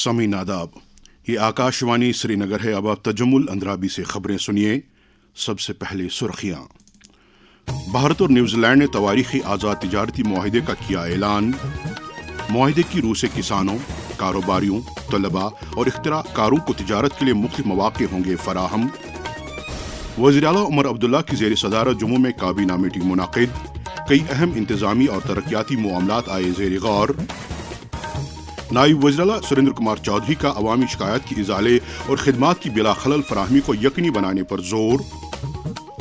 सामीन आदाब, ये आकाशवाणी श्रीनगर है। अब आप तजम्मुल अंद्राबी से खबरें सुनिए। सबसे पहले सुर्खियां। भारत और न्यूजीलैंड ने तवारीखी आज़ाद तिजारती मुआहिदे का किया ऐलान। मुआहिदे की रूह से किसानों, कारोबारियों, तलबा और इख्तिराकारों को तिजारत के लिए मुख्तलिफ मौके होंगे फराहम। वज़ीर आला उमर अब्दुल्ला की ज़ेर सदारत जम्मू में काबीना मीटिंग मुनाकिद। कई अहम इंतजामी और तरक्याती मामलात आए ज़ेर गौर। नायब वज़ीर आला सुरेंद्र कुमार चौधरी का अवामी शिकायत की इजाले और खिदमात की बिला खलल फराहमी को यकीनी बनाने पर जोर।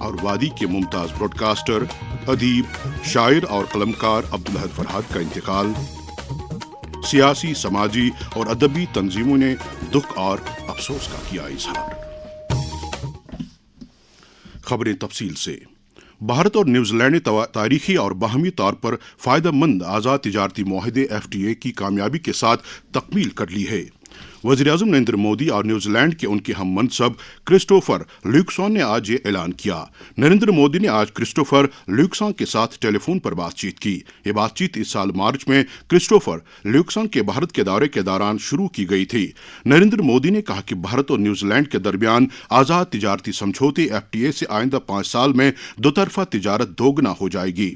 और वादी के मुमताज़ ब्रॉडकास्टर, अदीब, शायर और कलमकार अब्दुल अहद फरहाद का इंतकाल। सियासी, समाजी और अदबी तंजीमों ने दुख और अफसोस का किया इजहार। खबरें तफसील से। भारत और न्यूजीलैंड ने तारीखी और बाहमी तौर पर फ़ायदेमंद आज़ाद तिजारती मुआहिदे FTA की कामयाबी के साथ तकमील कर ली है। वज़ीर-ए-आज़म नरेंद्र मोदी और न्यूजीलैंड के उनके हम मनसब क्रिस्टोफर ल्यूक्सॉन ने आज ये ऐलान किया। नरेंद्र मोदी ने आज क्रिस्टोफर ल्यूक्सॉन के साथ टेलीफोन पर बातचीत की। ये बातचीत इस साल मार्च में क्रिस्टोफर ल्यूक्सॉन के भारत के दौरे के दौरान शुरू की गई थी। नरेंद्र मोदी ने कहा कि भारत और न्यूजीलैंड के दरमियान आज़ाद तिजारती समझौते FTA से आइंदा 5 साल में दोतरफा तिजारत दोगुना हो जाएगी।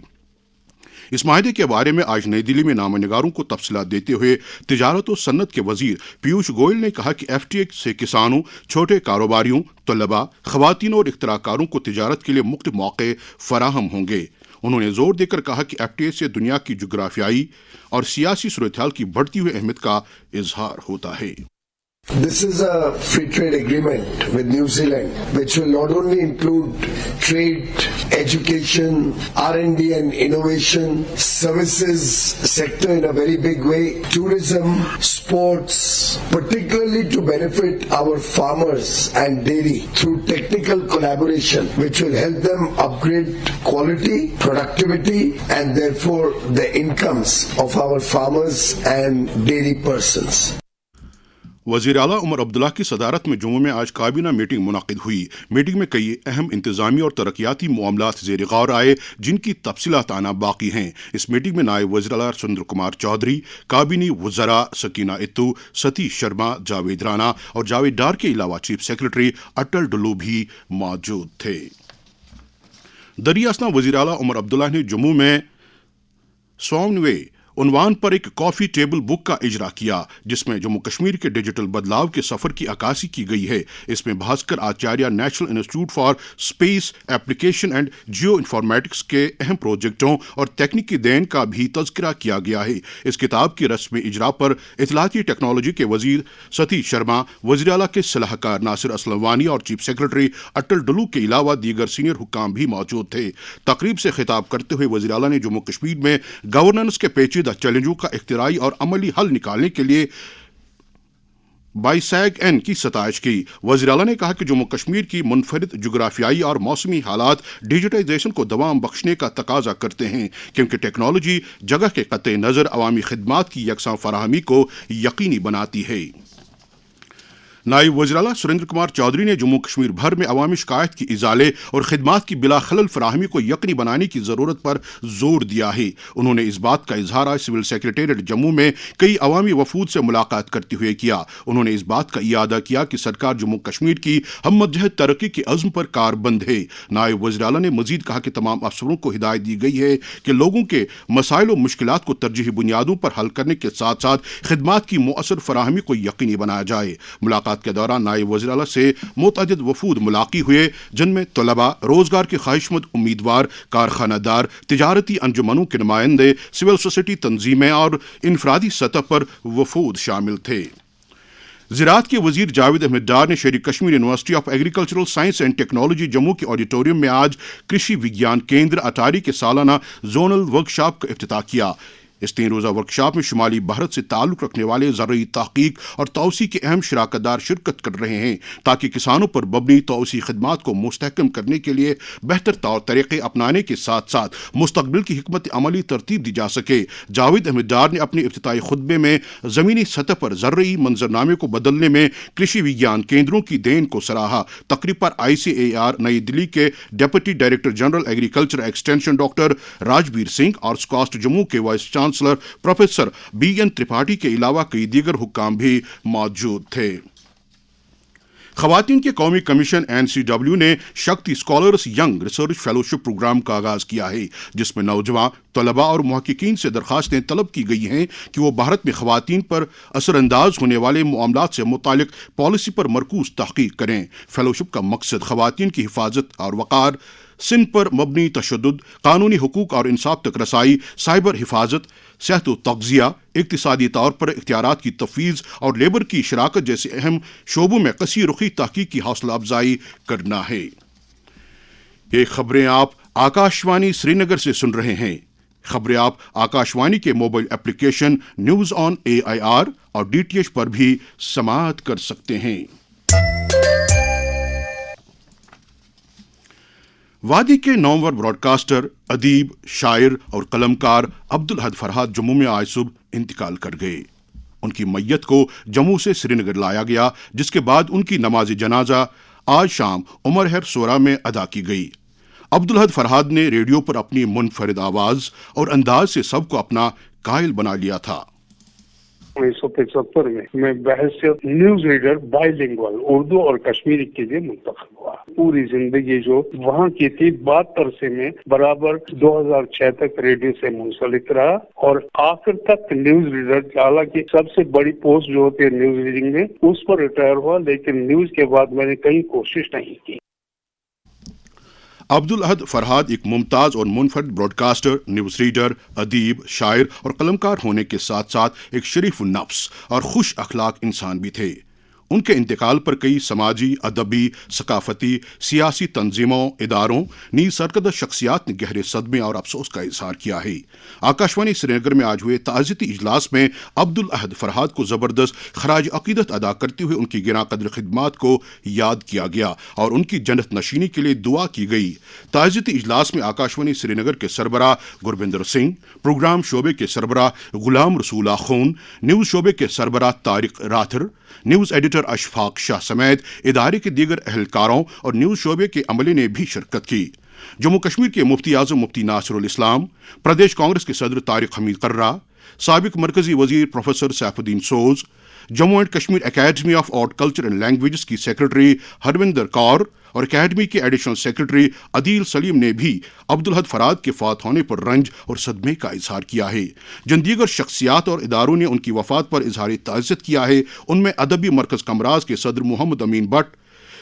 इस माहिदे के बारे में आज नई दिल्ली में नामनिगारों को तफसीलात देते हुए तिजारत और सन्नत के वजीर पीयूष गोयल ने कहा कि FTA से किसानों, छोटे कारोबारियों, तलबा, खवातीन और इख्तिराकारों को तिजारत के लिए मुख्तलिफ मौके फराहम होंगे। उन्होंने जोर देकर कहा कि FTA से दुनिया की जुग्राफियाई और सियासी सूरत-ए-हाल की बढ़ती हुई अहमियत का इजहार होता है। This is a free trade agreement with New Zealand, which will not only include trade, education, R&D and innovation, services sector in a very big way, tourism, sports, particularly to benefit our farmers and dairy through technical collaboration, which will help them upgrade quality, productivity, and therefore the incomes of our farmers and dairy persons. वज़ीर आला उमर अब्दुल्ला की सदारत में जम्मू में आज काबीना meeting मुनाकिद हुई। Meeting में कई अहम इंतजामी और तरक्याती मामलात ज़ेर गौर आए, जिनकी तफसीलात आना बाकी हैं। इस मीटिंग में नायब वज़ीर आला सुरेंद्र कुमार चौधरी, काबीनी वज़रा सकीना इत्तू, सतीश शर्मा, जावेद राना और जावेद डार के अलावा चीफ सेक्रेटरी अटल डुल्लू भी मौजूद थे। दरियासना वज़ीर आला उमर अब्दुल्ला ने जम्मू में स्वामनवे उन्वान पर एक कॉफी टेबल बुक का इजरा किया, जिसमें जम्मू कश्मीर के डिजिटल बदलाव के सफर की अक्कासी की गई है। इसमें Bhaskar Acharya national institute for space application and geo informatics के अहम प्रोजेक्टों और तकनीकी देन का भी तज़किरा किया गया है। इस किताब की रस्म इजरा पर इत्तलाती टेक्नोलॉजी के वजीर सतीश शर्मा, वज़ीर आला के सलाहकार नासिर असलम वानी और चीफ सेक्रेटरी अटल डुल्लू के अलावा दीगर सीनियर हुक्काम भी मौजूद थे। तकरीब से खिताब करते हुए वज़ीर आला ने जम्मू कश्मीर में गवर्नेंस के पेचीदा चैलेंजों का इख्तिराई और अमली हल निकालने के लिए बाइसैग-एन की सताइश की। वज़ीर आला ने कहा कि जम्मू कश्मीर की मुनफरिद जुग्राफियाई और मौसमी हालात डिजिटाइजेशन को दवाम बख्शने का तकाजा करते हैं, क्योंकि टेक्नोलॉजी जगह के कत्ते नज़र अवामी खिदमात की यकसां फराहमी को यकीनी बनाती है। नायब वज़ीर आला सुरेंद्र कुमार चौधरी ने जम्मू कश्मीर भर में अवामी शिकायत की इजाले और खिदमात की बिला खलल फराहमी को यकीनी बनाने की ज़रूरत पर जोर दिया है। उन्होंने इस बात का इजहार आज सिविल सेक्रेटेरिएट जम्मू में कई अवामी वफूद से मुलाकात करते हुए किया। उन्होंने इस बात का इयादा किया कि सरकार जम्मू कश्मीर की हमजहत तरक्की के अज़्म पर कारबंद है। नायब वज़ीर आला ने मजीद कहा कि तमाम अफसरों को हिदायत दी गई है कि लोगों के मसाइल और मुश्किलात को तरजीही बुनियादों पर हल करने के साथ साथ खिदमात की मुअस्सर फराहमी को यकीनी बनाया जाए। मुलाकात के दौरान नायब वज़ीर आला से मुतअद्दिद वफूद मुलाकी हुए, जिनमें तलबा, रोजगार के ख्वाहिशमंद उम्मीदवार, कारखानादार, तिजारती अंजुमनों के नुमाइंदे, सिविल सोसाइटी तंजीमें और इनफरादी सतह पर वफूद शामिल थे। ज़राअत के वज़ीर जावेद अहमद डार ने शेर Kashmir university of agricultural science and technology Jammu के ऑडिटोरियम में आज कृषि विज्ञान केंद्र अटारी के सालाना जोनल वर्कशॉप का इफ्तिताह किया। इस 3 रोज़ा वर्कशॉप में शुमाली भारत से ताल्लुक़ रखने वाले ज़रूरी तहक़ीक़ और तौसी के अहम शराकतदार शिरकत कर रहे हैं, ताकि किसानों पर मबनी तौसी खिदमात को मुस्तहकम करने के लिए बेहतर तौर तरीक़े अपनाने के साथ साथ मुस्तक़बिल की हिकमत अमली तरतीब दी जा सके। जावेद अहमद डार ने अपने इफ्तिताई खुतबे में ज़मीनी सतह पर ज़रूरी मंजरनामे को बदलने में कृषि विज्ञान केंद्रों की देन को सराहा। तकरीब पर ICAR नई दिल्ली के deputy director general agriculture extension doctor Rajbir Singh और स्कॉस्ट जम्मू के vice chancellor professor BN Tripathi के अलावा कई दीगर हुक्काम भी मौजूद थे। खवातीन के कौमी कमीशन NCW ने Shakti scholars young research fellowship programme का आगाज किया है, जिसमें नौजवान तलबा और मुहक्किकीन से दरखास्तें तलब की गई हैं कि वो भारत में खवातीन पर असरअंदाज होने वाले मामलात से मुतालिक पॉलिसी पर मरकूज तहकीक करें। फेलोशिप का मकसद खवातीन की हिफाजत और वक़ार, सिन पर मबनी तशद्दुद, कानूनी हुकूक और इंसाफ तक रसाई, साइबर हिफाजत, सेहत व तग़ज़िया, इक़्तिसादी तौर पर इख्तियारात की तफ़वीज़ और लेबर की शराकत जैसे अहम शोबों में कसी रुखी तहकीक की हौसला अफजाई करना है। ये खबरें आप आकाशवाणी श्रीनगर से सुन रहे हैं। खबरें आप आकाशवाणी के mobile application news on AIR और DTH पर भी समाअत कर सकते हैं। वादी के नामवर ब्रॉडकास्टर, अदीब, शायर और कलमकार अब्दुल अहद फरहाद जम्मू में आज सुबह इंतकाल कर गए। उनकी मैयत को जम्मू से श्रीनगर लाया गया, जिसके बाद उनकी नमाज जनाजा आज शाम उमर हैर सोरा में अदा की गई। अब्दुल अहद फरहाद ने रेडियो पर अपनी मुनफरिद आवाज और अंदाज से सबको अपना कायल बना लिया था। 1975 में मैं बहैसियत न्यूज रीडर बाइलिंगुअल उर्दू और कश्मीरी के लिए मुंतखब हुआ। पूरी जिंदगी जो वहाँ की थी 72 अरसे में बराबर 2006 तक रेडियो से मुंसलिक रहा और आखिर तक न्यूज रीडर, हालांकि सबसे बड़ी पोस्ट जो होती है न्यूज रीडिंग में, उस पर रिटायर हुआ, लेकिन न्यूज के बाद मैंने कहीं कोशिश नहीं की। अब्दुल अहद फरहाद एक मुमताज और मुनफरिद ब्रॉडकास्टर, न्यूज़ रीडर, अदीब, शायर और कलमकार होने के साथ साथ एक शरीफ नफ्स और खुश अखलाक इंसान भी थे। उनके इंतकाल पर कई समाजी, अदबी, सकाफती, सियासी तंजीमों, इदारों, नीज सरकर्दा शख्सियात ने गहरे सदमे और अफसोस का इजहार किया है। आकाशवाणी श्रीनगर में आज हुए ताज़ियती इजलास में अब्दुल अहद फरहाद को ज़बरदस्त खराज अकीदत अदा करते हुए उनकी गिरा कदर खिदमात को याद किया गया और उनकी जन्नत नशीनी के लिए दुआ की गई। ताज़ियती इजलास में आकाशवाणी श्रीनगर के सरबराह गुरबिंदर सिंह, प्रोग्राम शोबे के सरबराह गुलाम रसूल आखून, न्यूज़ शोबे के सरबराह तारिक राथर, न्यूज़ एडिटर अशफाक शाह समेत इदारे के दीगर अहलकारों और न्यूज़ शोबे के अमले ने भी शिरकत की। जम्मू कश्मीर के मुफ्ती आज़म मुफ्ती नासिरुल इस्लाम, प्रदेश कांग्रेस के सदर तारिक हमीद कर्रा, साबिक मरकजी वजीर professor Saifuddin shows, Jammu and Kashmir academy of art culture and languages की सेक्रेटरी हरविंदर कौर और एकेडमी के एडिशनल सेक्रेटरी अदील सलीम ने भी अब्दुल अहद फरहाद के फात होने पर रंज और सदमे का इजहार किया है। जिन दीगर शख्सियात और इदारों ने उनकी वफात पर इजहार ताज़ियत किया है, उनमें अदबी मरकज़ कमराज के सदर Mohammad Amin Bhat,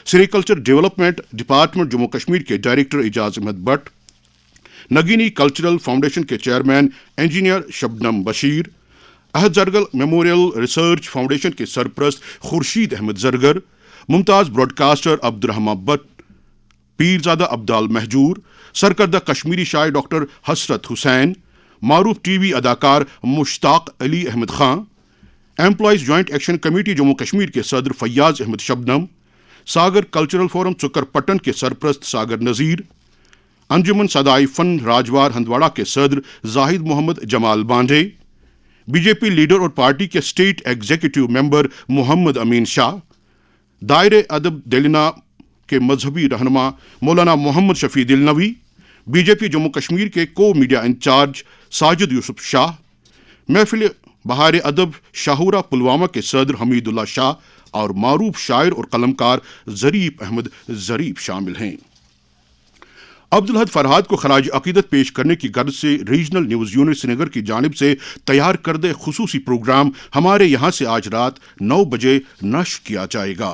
sericulture development department Jammu Kashmir के director Ejaz Ahmad Bhat, Nagini cultural foundation के chairman engineer Shabnam Bashir, Ahad Zargar memorial research foundation के सरप्रस्त खुर्शीद अहमद जरगर, मुमताज़ ब्रॉडकास्टर अब्दुर्रहमान भट्ट, पीरजादा अब्दाल महजूर, सरकर्दा कश्मीरी शायर डॉक्टर हसरत हुसैन, मारूफ TV अदाकार Mushtaq Ali Ahmad Khan, employees joint action committee Jammu Kashmir के सदर फैयाज अहमद शबनम, सागर कल्चरल फोरम चुकरपट्टन के सरप्रस्त सागर नज़ीर, अंजुमन सदाई फन राजवार हंदवाड़ा के सदर जाहिद मोहम्मद जमाल बांझे, BJP लीडर और पार्टी के स्टेट एग्जीक्यूटिव मेंबर मोहम्मद अमीन शाह, दायरे अदब दिलना के मजहबी रहनुमा मौलाना मोहम्मद शफी दिलनवी, BJP जम्मू कश्मीर के को मीडिया इंचार्ज साजिद यूसुफ शाह, महफिल बहार अदब शाहूरा पुलवामा के सदर हमीदुल्ला शाह और मारूफ शायर और कलमकार जरीफ अहमद जरीफ शामिल हैं। अब्दुल अहद फरहाद को खराज अकीदत पेश करने की गर्ज से रीजनल न्यूज़ यूनिट श्रीनगर की जानिब से तैयार करदे खुसूसी प्रोग्राम हमारे यहाँ से आज रात 9 बजे नश्र किया जाएगा।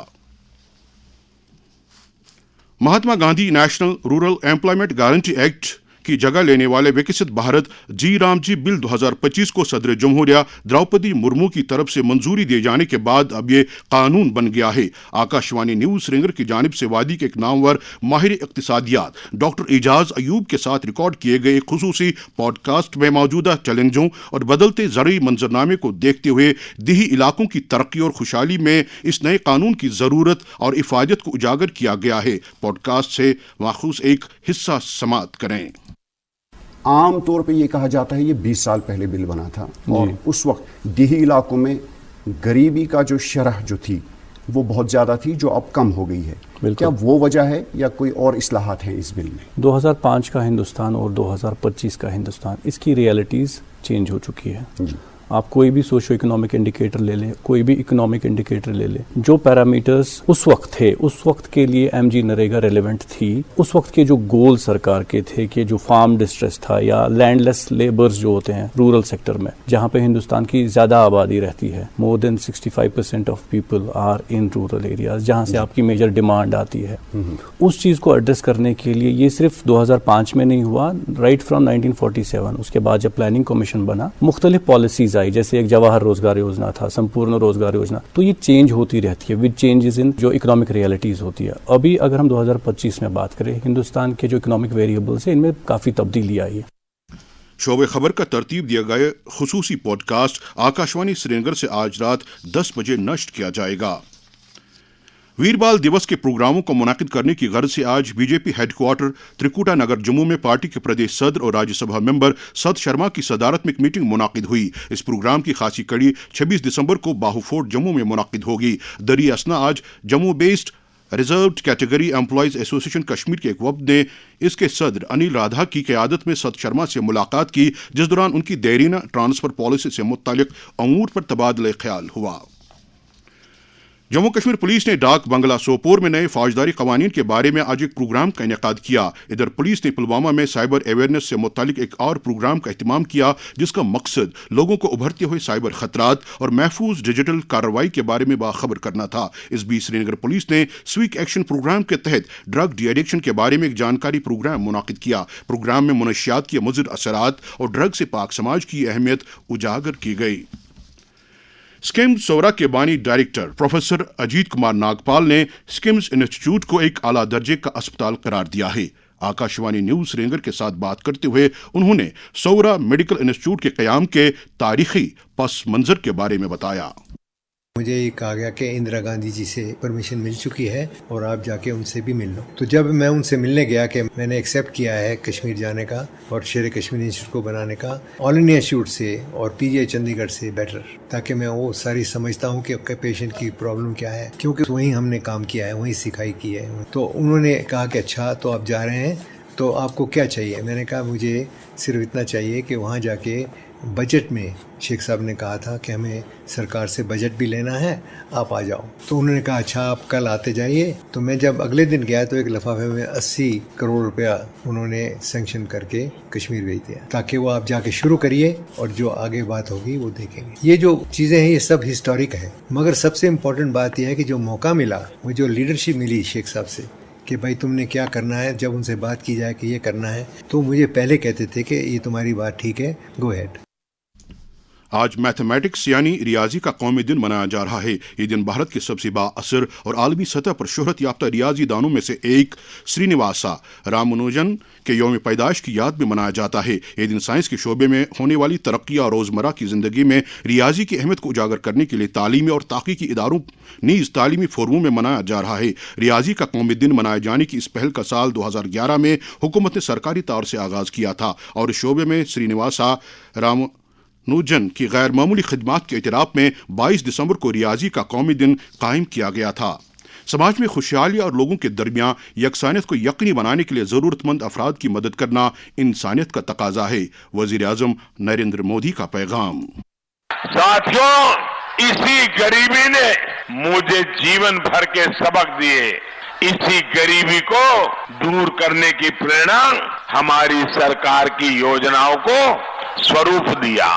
Mahatma Gandhi national rural employment guarantee act की जगह लेने वाले Viksit Bharat G RAM G bill 2025 को सदर जमहूरिया द्रौपदी मुर्मू की तरफ से मंजूरी दिए जाने के बाद अब ये कानून बन गया है। आकाशवाणी न्यूज़ श्रीनगर की जानिब से वादी के एक नामवर माहिर इक्तिसादियात डॉक्टर एजाज अयूब के साथ रिकॉर्ड किए गए खुसूसी पॉडकास्ट में मौजूदा चैलेंजों और बदलते ज़रूरी मंजरनामे को देखते हुए देही इलाकों की तरक्की और खुशहाली में इस नए कानून की ज़रूरत और इफादत को उजागर किया गया है। पॉडकास्ट से माखूज एक हिस्सा समाअत करें। आम तौर पे ये कहा जाता है ये 20 साल पहले बिल बना था और उस वक्त देही इलाकों में गरीबी का जो शरह जो थी वो बहुत ज़्यादा थी, जो अब कम हो गई है। क्या वो वजह है या कोई और इस्लाहात हैं इस बिल में? 2005 का हिंदुस्तान और 2025 का हिंदुस्तान, इसकी रियलिटीज़ چینج ہو چکی ہے. آپ کوئی بھی سوشو اکنامک انڈیکیٹر لے لیں, کوئی بھی اکنامک انڈیکیٹر لے لیں, جو پیرامیٹرز اس وقت تھے, اس وقت کے لیے ایم جی نریگا ریلیونٹ تھی. اس وقت کے جو گول سرکار کے تھے کہ جو فارم ڈسٹریس تھا یا لینڈ لیس لیبرز جو ہوتے ہیں رورل سیکٹر میں, جہاں پہ ہندوستان کی زیادہ آبادی رہتی ہے, more than 65% of people are in rural areas, جہاں سے آپ کی میجر ڈیمانڈ آتی ہے. اس چیز کو ایڈریس کرنے کے لیے یہ صرف 2005 میں نہیں ہوا, رائٹ فرام 1947 اس کے بعد جب پلاننگ کمیشن بنا, مختلف پالیسیز آئی, جیسے ایک جواہر روزگار یوجنا تھا, سمپورن روزگار یوجنا. تو یہ چینج ہوتی رہتی ہے ود چینجز ان جو اکنامک ریئلٹیز ہوتی ہے. ابھی اگر ہم 2025 میں بات کریں, ہندوستان کے جو اکنامک ویریبلس ہیں ان میں کافی تبدیلی آئی ہے. شعبہ خبر کا ترتیب دیا گئے خصوصی پوڈ کاسٹ آکاشوانی سری نگر سے آج رات 10 بجے نشر کیا جائے گا. ویر بال دیوس کے پروگراموں کو منعقد کرنے کی غرض سے آج B J P headquarter Trikuta Nagar Jammu میں پارٹی کے پردیش صدر اور راجیہ سبھا ممبر ست شرما کی صدارت میں ایک میٹنگ منعقد ہوئی. اس پروگرام کی خاصی کڑی 26 دسمبر کو باہو فورٹ جموں میں منعقد ہوگی. دری اسنا آج Jammu based reserved category employees ایسوسی ایشن کشمیر کے ایک وفد نے اس کے صدر انیل رادھا کی قیادت میں ست شرما سے ملاقات کی, جس دوران ان کی دیرینہ ٹرانسفر پالیسی سے متعلق امور پر تبادلہ خیال ہوا. جموں کشمیر پولیس نے ڈاک بنگلہ سوپور میں نئے فوجداری قوانین کے بارے میں آج ایک پروگرام کا انعقاد کیا. ادھر پولیس نے پلوامہ میں سائبر اویئرنیس سے متعلق ایک اور پروگرام کا اہتمام کیا, جس کا مقصد لوگوں کو ابھرتے ہوئے سائبر خطرات اور محفوظ ڈیجیٹل کارروائی کے بارے میں باخبر کرنا تھا. اس بیچ سری نگر پولیس نے سویک ایکشن پروگرام کے تحت ڈرگ ڈی ایڈکشن کے بارے میں ایک جانکاری پروگرام منعقد کیا. پروگرام میں منشیات کے مضر اثرات اور ڈرگ سے پاک سماج کی اہمیت اجاگر کی گئی. سکمز سورا کے بانی ڈائریکٹر پروفیسر اجیت کمار ناگپال نے سکمز انسٹیٹیوٹ کو ایک اعلیٰ درجے کا اسپتال قرار دیا ہے. آکاشوانی نیوز سری نگر کے ساتھ بات کرتے ہوئے انہوں نے سورا میڈیکل انسٹیٹیوٹ کے قیام کے تاریخی پس منظر کے بارے میں بتایا. مجھے یہ کہا گیا کہ اندرا گاندھی جی سے پرمیشن مل چکی ہے اور آپ جا کے ان سے بھی مل لو. تو جب میں ان سے ملنے گیا کہ میں نے ایکسیپٹ کیا ہے کشمیر جانے کا اور شیر کشمیر انسٹیٹیوٹ کو بنانے کا, آل انڈیا انسٹیٹیوٹ سے اور پی جی آئی چنڈی گڑھ سے بیٹر, تاکہ میں وہ ساری سمجھتا ہوں کہ پیشنٹ کی پرابلم کیا ہے, کیونکہ وہیں ہم نے کام کیا ہے, وہیں سکھائی کی ہے. تو انہوں نے کہا کہ اچھا تو آپ جا رہے ہیں تو آپ کو کیا چاہیے. میں نے کہا مجھے صرف اتنا چاہیے کہ وہاں جا کے بجٹ میں شیخ صاحب نے کہا تھا کہ ہمیں سرکار سے بجٹ بھی لینا ہے, آپ آ جاؤ. تو انہوں نے کہا اچھا آپ کل آتے جائیے. تو میں جب اگلے دن گیا تو ایک لفافے میں 80 کروڑ روپیہ انہوں نے سینکشن کر کے کشمیر بھیج دیا, تاکہ وہ آپ جا کے شروع کریے اور جو آگے بات ہوگی وہ دیکھیں گے. یہ جو چیزیں ہیں یہ سب ہسٹورک ہے, مگر سب سے امپورٹنٹ بات یہ ہے کہ جو موقع ملا, وہ جو لیڈرشپ ملی شیخ صاحب سے کہ بھائی تم نے کیا کرنا ہے, جب ان سے بات کی جائے کہ یہ کرنا ہے, تو مجھے پہلے کہتے تھے کہ یہ تمہاری بات ٹھیک ہے, گو ہیڈ. آج میتھمیٹکس یعنی ریاضی کا قومی دن منایا جا رہا ہے. یہ دن بھارت کے سب سے با اثر اور عالمی سطح پر شہرت یافتہ ریاضی دانوں میں سے ایک سرینواسا رامانوجن کے یوم پیدائش کی یاد میں منایا جاتا ہے. یہ دن سائنس کے شعبے میں ہونے والی ترقی اور روزمرہ کی زندگی میں ریاضی کی اہمیت کو اجاگر کرنے کے لیے تعلیمی اور تحقیقی اداروں نیز تعلیمی فورموں میں منایا جا رہا ہے. ریاضی کا قومی دن منائے جانے کی اس پہل کا سال 2011 میں حکومت نے سرکاری طور سے آغاز کیا تھا اور اس شعبے میں سرینواسا رامانوجن کی غیر معمولی خدمات کے اعتراف میں 22 دسمبر کو ریاضی کا قومی دن قائم کیا گیا تھا. سماج میں خوشحالی اور لوگوں کے درمیان یکسانیت کو یقینی بنانے کے لیے ضرورت مند افراد کی مدد کرنا انسانیت کا تقاضا ہے. وزیر اعظم نریندر مودی کا پیغام. ساتھیوں, اسی غریبی نے مجھے جیون بھر کے سبق دیے. اسی غریبی کو دور کرنے کی پریرنا ہماری سرکار کی یوجناؤں کو سوروپ دیا.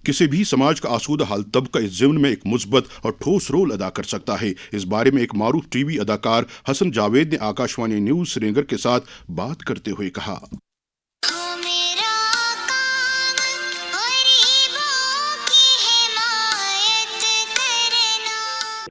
کسی بھی سماج کا آسودہ حال طبقہ اس ضمن میں ایک مثبت اور ٹھوس رول ادا کر سکتا ہے. اس بارے میں ایک معروف ٹی وی اداکار حسن جاوید نے آکاشوانی نیوز سری نگر کے ساتھ بات کرتے ہوئے کہا.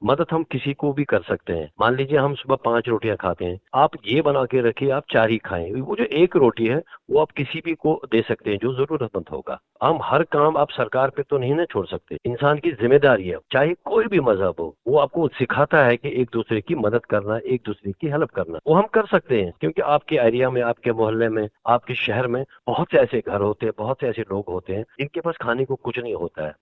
مدد ہم کسی کو بھی کر سکتے ہیں. مان لیجیے ہم صبح 5 روٹیاں کھاتے ہیں, آپ یہ بنا کے رکھیے آپ 4 ہی کھائیں. وہ جو 1 روٹی ہے وہ آپ کسی بھی کو دے سکتے ہیں جو ضرورت مند ہوگا. ہم ہر کام آپ سرکار پہ تو نہیں نہ چھوڑ سکتے. انسان کی ذمہ داری ہے, چاہے کوئی بھی مذہب ہو, وہ آپ کو سکھاتا ہے کہ ایک دوسرے کی مدد کرنا, ایک دوسرے کی ہیلپ کرنا. وہ ہم کر سکتے ہیں کیونکہ آپ کے ایریا میں, آپ کے محلے میں, آپ کے شہر میں بہت سے ایسے گھر ہوتے ہیں, بہت سے ایسے لوگ ہوتے ہیں جن کے پاس کھانے کو کچھ نہیں ہوتا ہے.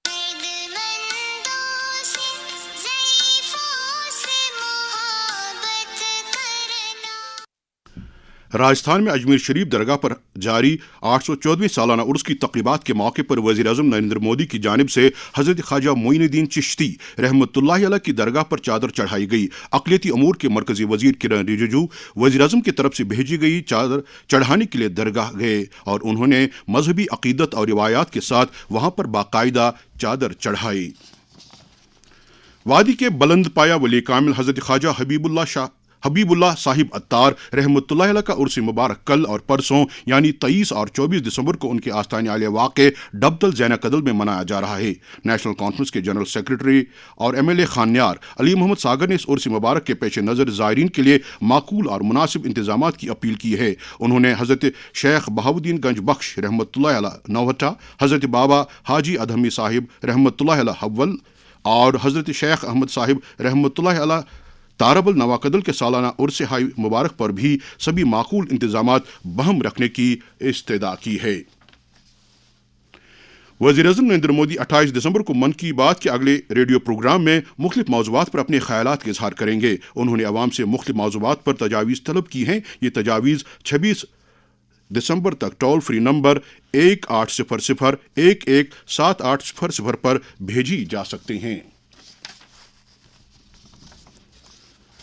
राजस्थान में अजमेर शरीफ दरगाह पर जारी 814वीं सालाना उर्स की तकरीबात के मौके पर वज़ीर-ए-आज़म नरेंद्र मोदी की जानिब से हज़रत ख्वाजा मोइनुद्दीन चिश्ती रहमतुल्लाह अलैह की दरगाह पर चादर चढ़ाई गई। अक़लियती अमूर के मरकज़ी वज़ीर किरण रिजिजू वज़ीर-ए-आज़म की तरफ से भेजी गई चादर चढ़ाने के लिए दरगाह गए और उन्होंने मजहबी अक़ीदत और रिवायात के साथ वहां पर बाकायदा चादर चढ़ाई। वादी के बुलंद पाया वली कामिल हज़रत ख्वाजा हबीबुल्लाह साहिब अत्तार रहमतुल्लाह अलैह का उर्स मुबारक कल और परसों यानी 23 और 24 दिसंबर को उनके आस्थाने आलिया वाक़े डबदल ज़ैना कदल में मनाया जा रहा है। नेशनल कॉन्फ्रेंस के जनरल सेक्रेटरी और MLA खान्यार अली मोहम्मद सागर ने इस उर्स मुबारक के पेश नज़र ज़ायरीन के लिए माकूल और मुनासिब इंतजामात की अपील की है। उन्होंने हज़रत शेख बहाउद्दीन गंज बख्श रहमतुल्लाह अलैह नौहट्टा, हज़रत बाबा हाजी अदहमी साहिब रहमतुल्लाह अलैह हव्वल और हज़रत शेख अहमद साहिब रहमतुल्लाह अलैह तारबल नवाकदल के सालाना उर्स हाई मुबारक पर भी सभी माकूल इंतजामात बहम रखने की इस्तदा की है। वज़ीर-ए-आज़म नरेंद्र मोदी 28 दिसंबर को मन की बात के अगले रेडियो प्रोग्राम में मुख्तलिफ मौज़ूआत पर अपने ख़यालात का इज़हार करेंगे। उन्होंने अवाम से मुख्तलिफ मौज़ूआत पर तजावीज़ तलब की हैं। ये तजावीज़ 26 दिसंबर तक टोल फ्री नंबर 1800-117800 पर भेजी जा सकते हैं।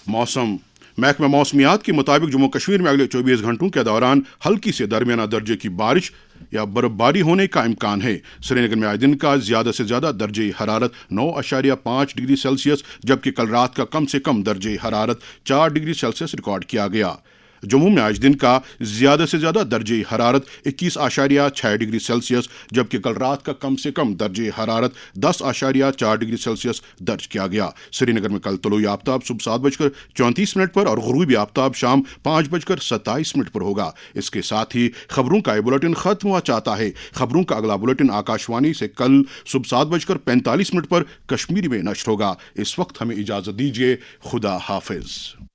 मौसम महकमा मौसमियात के मुताबिक जम्मू कश्मीर में अगले 24 घंटों के दौरान हल्की से दरमियाना दर्जे की बारिश या बर्फबारी होने का इम्कान है। श्रीनगर में आज दिन का ज़्यादा से ज़्यादा दर्जे हरारत 9.5 डिग्री सेल्सियस जबकि कल रात का कम से कम दर्जे हरारत 4 डिग्री सेल्सियस रिकॉर्ड किया गया। जम्मू में आज दिन का ज़्यादा से ज़्यादा दर्जे हरारत 21.6 डिग्री सेल्सियस जबकि कल रात का कम से कम दर्जे हरारत 10.4 डिग्री सेल्सियस दर्ज किया गया। श्रीनगर में कल तलुई आफ्ताब सुबह 7:34 पर और ग़ुरूबी आफ्ताब शाम 5:27 पर होगा। इसके साथ ही खबरों का ये बुलेटिन ख़त्म हुआ चाहता है। खबरों का अगला बुलेटिन आकाशवाणी से कल सुबह 7:45 पर कश्मीरी में नश्र होगा। इस वक्त हमें इजाज़त दीजिए। खुदा हाफिज़।